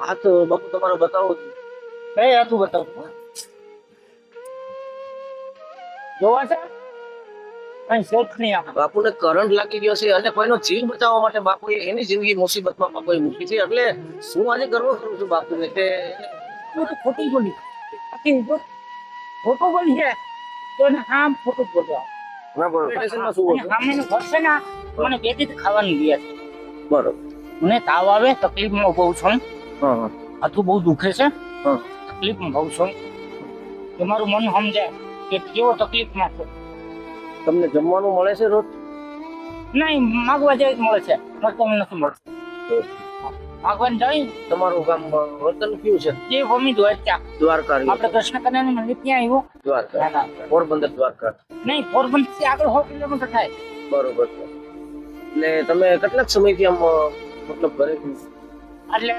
હા તો બાપુ તમારે બતાવો. કઈ હતું બતાવું જોવા છે કઈ શોખ નહીં આમાં. બાપુને કરંટ લાગી ગયો છે અને કોઈનો જીવ બચાવવા માટે બાપુએ એની જિંદગી મુસીબતમાં બાપુએ મૂકી છે. એટલે શું આજે ગર્વ કરું છું બાપુને કે તું તો ખોટું બોલી બાકી જો ખોટું બોલી છે તો એને આમ ખોટું બોલવા ના બરોબર. સ્ટેશનમાં શું હતું? સામેનું ઘર છે ને મને બે દી ખાવાનું દે છે. બરોબર. મને તાવ આવે તકલીફમાં બહુ છું હા હા હાથું બહુ દુખે છે હા. તકલીફમાં બહુ છું તમારું મન સમજે કે કેવો તકલીફમાં છે. તમને જમવાનું મળે છે રોજ? નહીં માગવા જાય મળે છે મળતું નથી મળતું માગવાનું જાય તમારું ગામ વતન કયું છે? જે ભૂમિ હોય ત્યાં દ્વારકા. આપણે કૃષ્ણ કન્યાનું મંદિર ત્યાં આવ્યું દ્વારકા પોરબંદર દ્વારકા. નહીં પોરબંદર થી આગળ 100 કિલોમીટર થાય. બરોબર છે. એટલે તમે કેટલાક સમયથી આમ મતલબ ઘરે એટલે